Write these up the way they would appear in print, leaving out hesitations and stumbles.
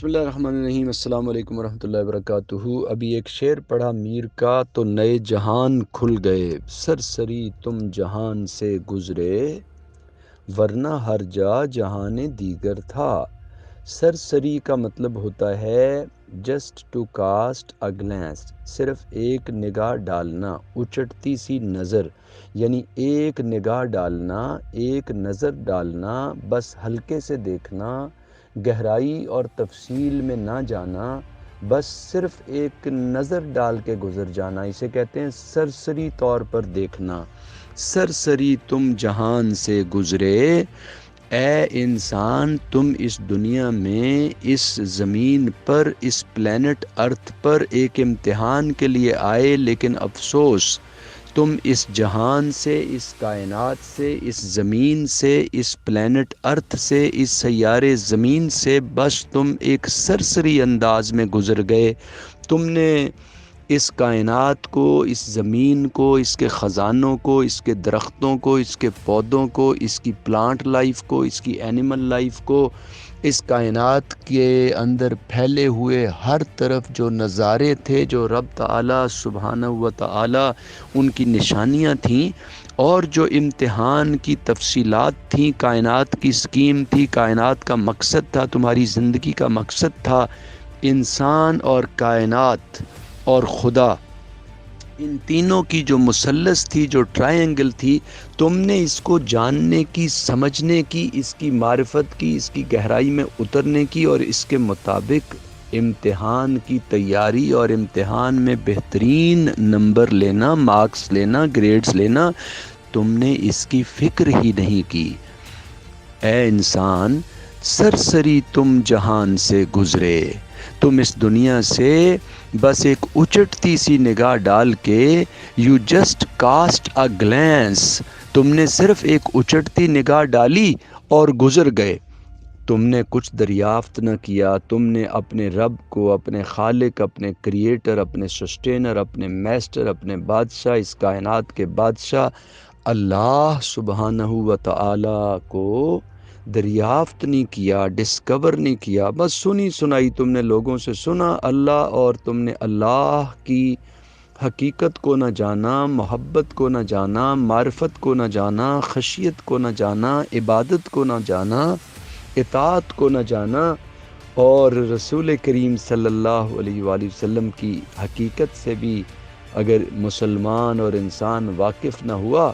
بسم اللہ الرحمن الرحیم۔ السلام علیکم ورحمۃ اللہ وبرکاتہ۔ ابھی ایک شعر پڑھا میر کا تو نئے جہان کھل گئے، سرسری تم جہان سے گزرے، ورنہ ہر جا جہان دیگر تھا۔ سرسری کا مطلب ہوتا ہے just to cast a glance, صرف ایک نگاہ ڈالنا، اچٹتی سی نظر، یعنی ایک نگاہ ڈالنا، ایک نظر ڈالنا، بس ہلکے سے دیکھنا، گہرائی اور تفصیل میں نہ جانا، بس صرف ایک نظر ڈال کے گزر جانا، اسے کہتے ہیں سرسری طور پر دیکھنا۔ سرسری تم جہان سے گزرے، اے انسان تم اس دنیا میں، اس زمین پر، اس پلینٹ ارتھ پر ایک امتحان کے لیے آئے، لیکن افسوس تم اس جہان سے، اس کائنات سے، اس زمین سے، اس پلینٹ ارتھ سے، اس سیارے زمین سے بس تم ایک سرسری انداز میں گزر گئے۔ تم نے اس کائنات کو، اس زمین کو، اس کے خزانوں کو، اس کے درختوں کو، اس کے پودوں کو، اس کی پلانٹ لائف کو، اس کی اینیمل لائف کو، اس کائنات کے اندر پھیلے ہوئے ہر طرف جو نظارے تھے، جو رب تعالی سبحانہ و تعالی ان کی نشانیاں تھیں، اور جو امتحان کی تفصیلات تھیں، کائنات کی سکیم تھی، کائنات کا مقصد تھا، تمہاری زندگی کا مقصد تھا، انسان اور کائنات اور خدا، ان تینوں کی جو مثلث تھی، جو ٹرائنگل تھی، تم نے اس کو جاننے کی، سمجھنے کی، اس کی معرفت کی، اس کی گہرائی میں اترنے کی، اور اس کے مطابق امتحان کی تیاری اور امتحان میں بہترین نمبر لینا، مارکس لینا، گریڈز لینا، تم نے اس کی فکر ہی نہیں کی۔ اے انسان، سرسری تم جہان سے گزرے، تم اس دنیا سے بس ایک اچٹتی سی نگاہ ڈال کے، you just cost a glands, تم نے صرف ایک اچٹتی نگاہ ڈالی اور گزر گئے۔ تم نے کچھ دریافت نہ کیا، تم نے اپنے رب کو، اپنے خالق، اپنے کریٹر، اپنے سسٹینر، اپنے میسٹر، اپنے بادشاہ، اس کائنات کے بادشاہ اللہ سبحانہ و تعالی کو دریافت نہیں کیا، ڈسکور نہیں کیا، بس سنی سنائی تم نے لوگوں سے سنا اللہ، اور تم نے اللہ کی حقیقت کو نہ جانا، محبت کو نہ جانا، معرفت کو نہ جانا، خشیت کو نہ جانا، عبادت کو نہ جانا، اطاعت کو نہ جانا، اور رسول کریم صلی اللہ علیہ وآلہ وسلم کی حقیقت سے بھی اگر مسلمان اور انسان واقف نہ ہوا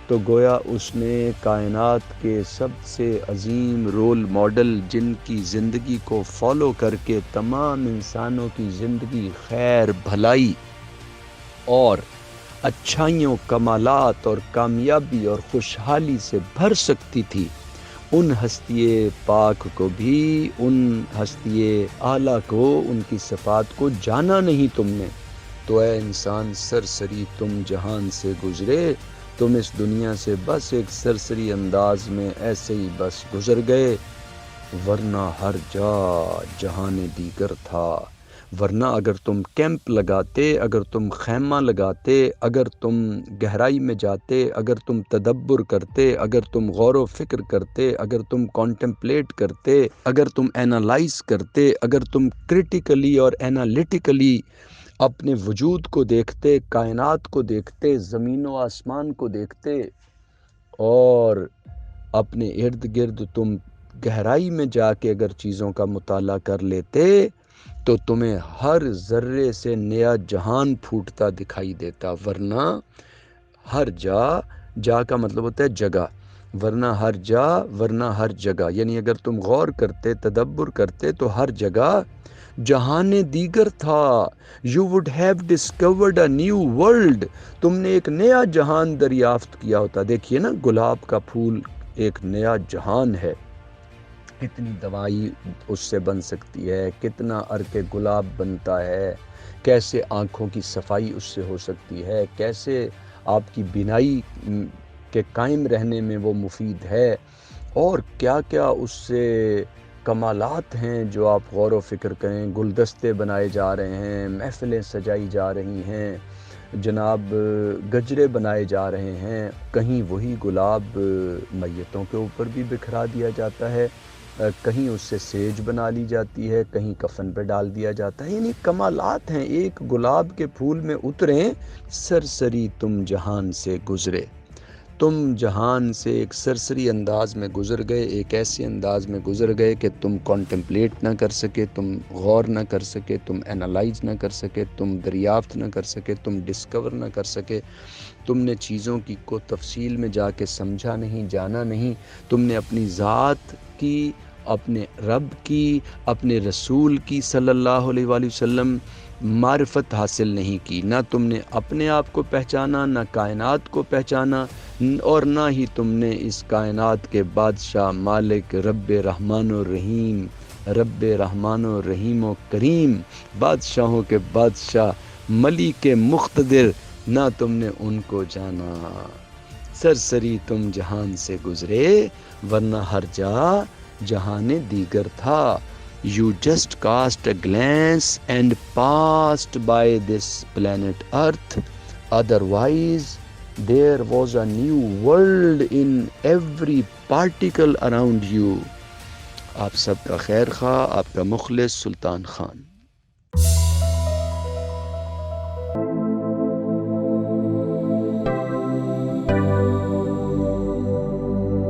تو گویا اس نے کائنات کے سب سے عظیم رول ماڈل، جن کی زندگی کو فالو کر کے تمام انسانوں کی زندگی خیر، بھلائی اور اچھائیوں، کمالات اور کامیابی اور خوشحالی سے بھر سکتی تھی، ان ہستی پاک کو بھی، ان ہستی اعلیٰ کو، ان کی صفات کو جانا نہیں تم نے۔ تو اے انسان، سرسری تم جہان سے گزرے، تم اس دنیا سے بس ایک سرسری انداز میں ایسے ہی بس گزر گئے، ورنہ ہر جا جہان دیگر تھا۔ ورنہ اگر تم کیمپ لگاتے، اگر تم خیمہ لگاتے، اگر تم گہرائی میں جاتے، اگر تم تدبر کرتے، اگر تم غور و فکر کرتے، اگر تم کانٹمپلیٹ کرتے، اگر تم اینالائز کرتے، اگر تم کرٹیکلی اور اینالیٹیکلی اپنے وجود کو دیکھتے، کائنات کو دیکھتے، زمین و آسمان کو دیکھتے، اور اپنے ارد گرد تم گہرائی میں جا کے اگر چیزوں کا مطالعہ کر لیتے، تو تمہیں ہر ذرے سے نیا جہان پھوٹتا دکھائی دیتا۔ ورنہ ہر جا، جا کا مطلب ہوتا ہے جگہ، ورنہ ہر جا، ورنہ ہر جگہ، یعنی اگر تم غور کرتے، تدبر کرتے، تو ہر جگہ جہان دیگر تھا۔ You would have discovered a new world, تم نے ایک نیا جہان دریافت کیا ہوتا۔ دیکھیے نا، گلاب کا پھول ایک نیا جہان ہے، کتنی دوائی اس سے بن سکتی ہے، کتنا عرق گلاب بنتا ہے، کیسے آنکھوں کی صفائی اس سے ہو سکتی ہے، کیسے آپ کی بینائی کے قائم رہنے میں وہ مفید ہے، اور کیا کیا اس سے کمالات ہیں جو آپ غور و فکر کریں۔ گلدستے بنائے جا رہے ہیں، محفلیں سجائی جا رہی ہیں، جناب گجرے بنائے جا رہے ہیں، کہیں وہی گلاب میتوں کے اوپر بھی بکھرا دیا جاتا ہے، کہیں اس سے سیج بنا لی جاتی ہے، کہیں کفن پہ ڈال دیا جاتا ہے، یعنی کمالات ہیں۔ ایک گلاب کے پھول میں اتریں، سرسری تم جہان سے گزرے، تم جہان سے ایک سرسری انداز میں گزر گئے، ایک ایسے انداز میں گزر گئے کہ تم کانٹمپلیٹ نہ کر سکے، تم غور نہ کر سکے، تم اینالائز نہ کر سکے، تم دریافت نہ کر سکے، تم ڈسکور نہ کر سکے، تم نے چیزوں کی کو تفصیل میں جا کے سمجھا نہیں، جانا نہیں، تم نے اپنی ذات کی، اپنے رب کی، اپنے رسول کی صلی اللہ علیہ وآلہ وسلم معرفت حاصل نہیں کی، نہ تم نے اپنے آپ کو پہچانا، نہ کائنات کو پہچانا، اور نہ ہی تم نے اس کائنات کے بادشاہ، مالک، رب رحمان و رحیم، رب رحمان و رحیم و کریم، بادشاہوں کے بادشاہ، ملک مقتدر، نہ تم نے ان کو جانا۔ سرسری تم جہان سے گزرے، ورنہ ہر جا جہان دیگر تھا۔ You just cast a glance and passed by this planet Earth. Otherwise, there was a new world in every particle around you. آپ سب کا خیر خواہ، آپ کا مخلص سلطان خان۔